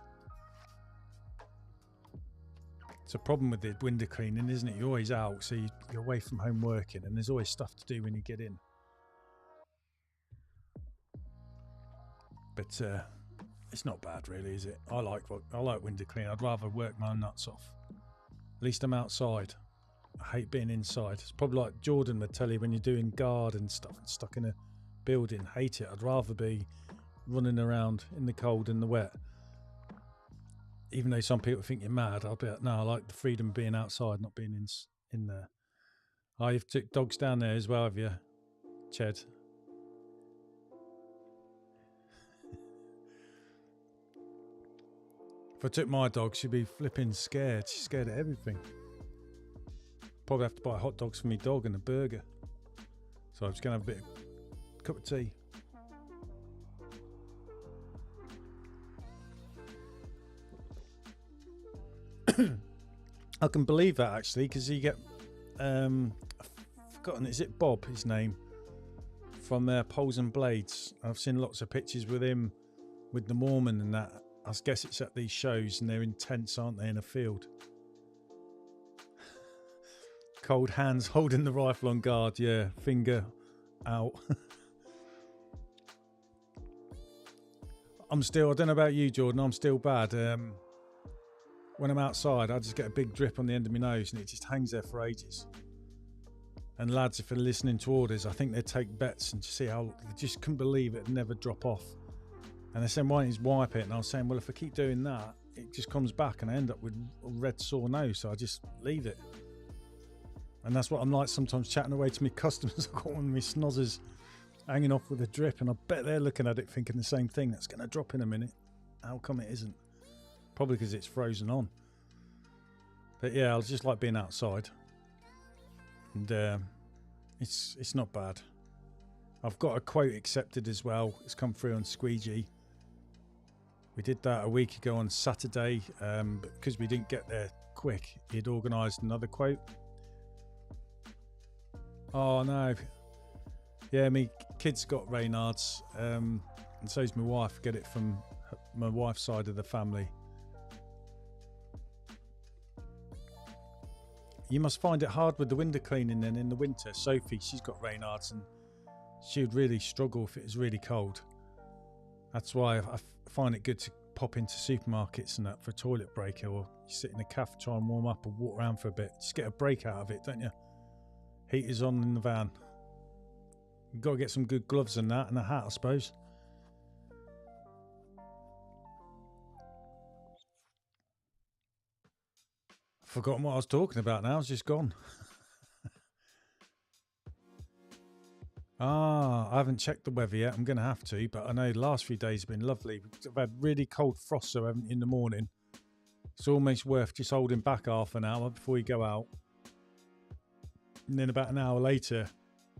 It's a problem with the window cleaning, isn't it? You're always out, so you're away from home working and there's always stuff to do when you get in. But it's not bad really, is it? I like window cleaning. I'd rather work my nuts off. At least I'm outside. I hate being inside. It's probably like Jordan would tell you when you're doing guard and stuff and stuck in a building. Hate it. I'd rather be running around in the cold and the wet. Even though some people think you're mad, I'll be like, no, I like the freedom of being outside, not being in there. Oh, you've took dogs down there as well, have you, Ched? If I took my dog, she'd be flipping scared. She's scared of everything. Probably have to buy hot dogs for my dog and a burger. So I'm just going to have a cup of tea. I can believe that actually, because you get I've forgotten, is it Bob, his name, from Poles and Blades? I've seen lots of pictures with him with the Mormon and that. I guess it's at these shows and they're intense, aren't they, in a field? Cold hands holding the rifle on guard. Yeah, finger out. I don't know about you, Jordan, I'm still bad. When I'm outside, I just get a big drip on the end of my nose and it just hangs there for ages. And lads, if they're listening to orders, I think they'd take bets and see how they just couldn't believe it'd never drop off. And they said, why don't you just wipe it? And I was saying, well, if I keep doing that, it just comes back and I end up with a red sore nose, so I just leave it. And that's what I'm like sometimes chatting away to my customers. I've got one of my snozzers hanging off with a drip, and I bet they're looking at it thinking the same thing. That's going to drop in a minute. How come it isn't? Probably because it's frozen on. But yeah, I just like being outside, and it's not bad. I've got a quote accepted as well. It's come through on Squeegee. We did that a week ago on Saturday, but because we didn't get there quick, he'd organised another quote. Oh no. Yeah, me kids got Reynards, and so's my wife. Get it from my wife's side of the family. You must find it hard with the window cleaning then in the winter. Sophie, she's got Reynards and she would really struggle if it was really cold. That's why I find it good to pop into supermarkets and that for a toilet break, or you sit in a cafe, try and warm up or walk around for a bit. Just get a break out of it, don't you? Heater's on in the van. You've got to get some good gloves and that, and a hat, I suppose. I've forgotten what I was talking about now. It's just gone. I haven't checked the weather yet. I'm going to have to, but I know the last few days have been lovely. I've had really cold frost, so in the morning. It's almost worth just holding back half an hour before you go out. And then about an hour later,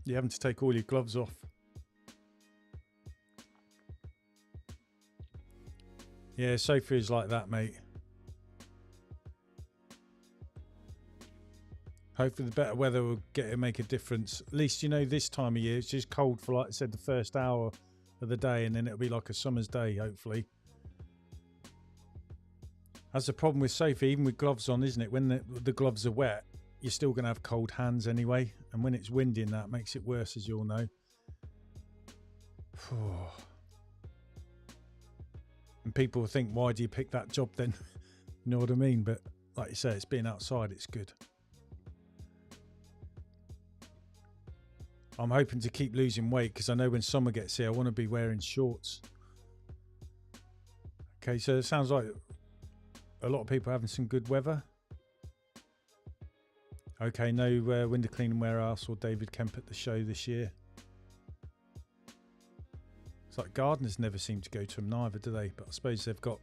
you're having to take all your gloves off. Yeah, Sophie is like that, mate. Hopefully the better weather will make a difference. At least, you know, this time of year, it's just cold for, like I said, the first hour of the day, and then it'll be like a summer's day, hopefully. That's the problem with Sophie, even with gloves on, isn't it? When the gloves are wet, you're still going to have cold hands anyway. And when it's windy and that, makes it worse, as you all know. And people think, why do you pick that job then? You know what I mean? But like you say, it's being outside, it's good. I'm hoping to keep losing weight because I know when summer gets here, I want to be wearing shorts. Okay, so it sounds like a lot of people are having some good weather. Okay, no window cleaning warehouse or David Kemp at the show this year. It's like gardeners never seem to go to them neither, do they? But I suppose they've got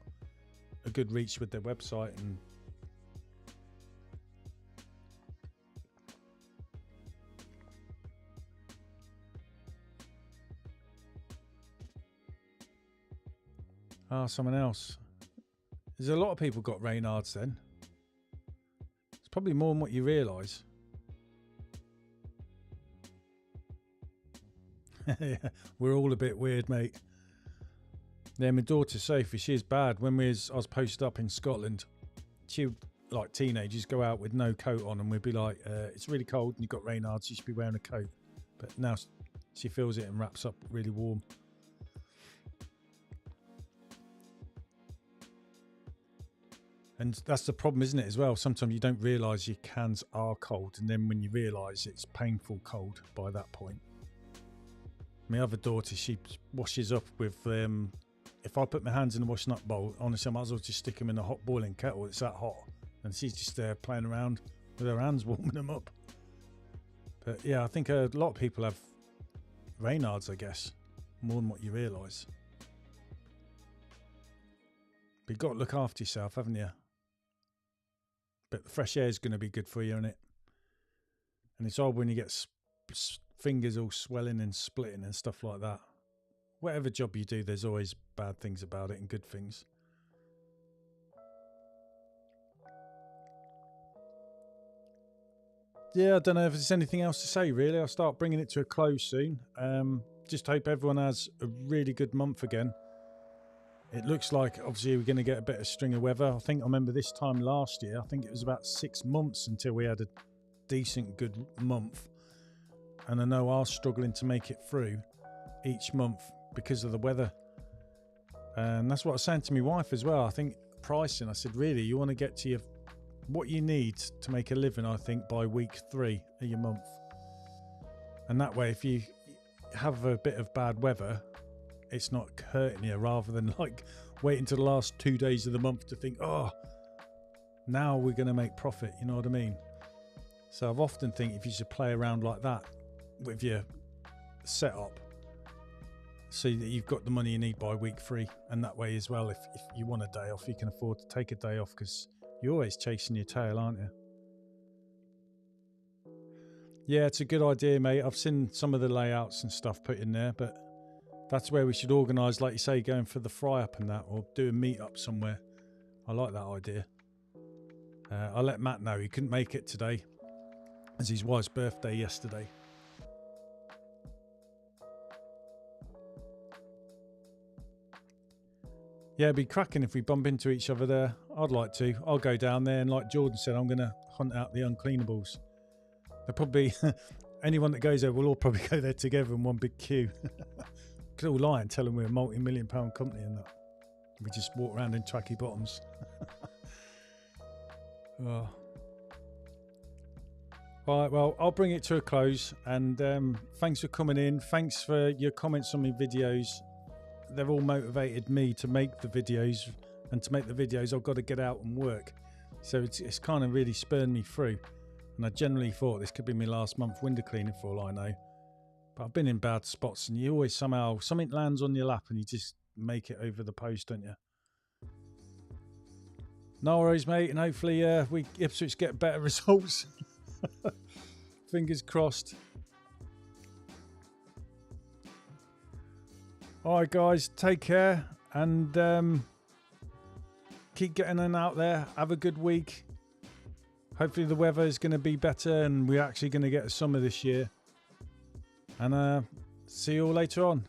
a good reach with their website and... someone else. There's a lot of people got Reynards then. It's probably more than what you realise. Yeah, we're all a bit weird, mate. Yeah, my daughter Sophie, she is bad. When I was posted up in Scotland, she would, like teenagers, go out with no coat on, and we'd be like, it's really cold and you've got Reynards, you should be wearing a coat. But now she feels it and wraps up really warm. And that's the problem, isn't it, as well? Sometimes you don't realise your cans are cold, and then when you realise it's painful cold by that point. My other daughter, she washes up with, if I put my hands in the washing up bowl, honestly, I might as well just stick them in a hot boiling kettle. It's that hot. And she's just there playing around with her hands, warming them up. But yeah, I think a lot of people have Reynards, I guess, more than what you realise. But you've got to look after yourself, haven't you? But the fresh air is going to be good for you, isn't it? And it's odd when you get fingers all swelling and splitting and stuff like that. Whatever job you do, there's always bad things about it and good things. Yeah, I don't know if there's anything else to say, really. I'll start bringing it to a close soon. Just hope everyone has a really good month again. It looks like, obviously, we're going to get a better string of weather. I remember this time last year, I think it was about 6 months until we had decent good month, and I know I was struggling to make it through each month because of the weather. And that's what I was saying to my wife as well. I think pricing, I said, really, you want to get to what you need to make a living, I think, by week 3 of your month. And that way, if you have a bit of bad weather, it's not hurting you, rather than like waiting to the last 2 days of the month to think, oh, now we're going to make profit. You know what I mean? So I've often think if you should play around like that with your setup, so that you've got the money you need by week 3, and that way as well, if you want a day off, you can afford to take a day off, because you're always chasing your tail, aren't you? Yeah, it's a good idea, mate. I've seen some of the layouts and stuff put in there, but that's where we should organise, like you say, going for the fry up and that, or do a meet up somewhere. I like that idea. I'll let Matt know he couldn't make it today, as his wife's birthday yesterday. Yeah, it'd be cracking if we bump into each other there. I'd like to. I'll go down there, and like Jordan said, I'm going to hunt out the uncleanables. They'll probably, anyone that goes there will all probably go there together in one big queue. Could all lie and tell them we're a multi-million-pound company and that. We just walk around in tracky bottoms. Oh. Right, well, I'll bring it to a close, and thanks for coming in. Thanks for your comments on my videos. They've all motivated me to make the videos, and to make the videos I've got to get out and work. So it's kind of really spurred me through. And I generally thought this could be my last month window cleaning for all I know. But I've been in bad spots, and you always somehow, something lands on your lap and you just make it over the post, don't you? No worries, mate, and hopefully we Ipswich get better results. Fingers crossed. Alright guys, take care, and keep getting in out there. Have a good week. Hopefully the weather is going to be better, and we're actually going to get a summer this year. And see you all later on.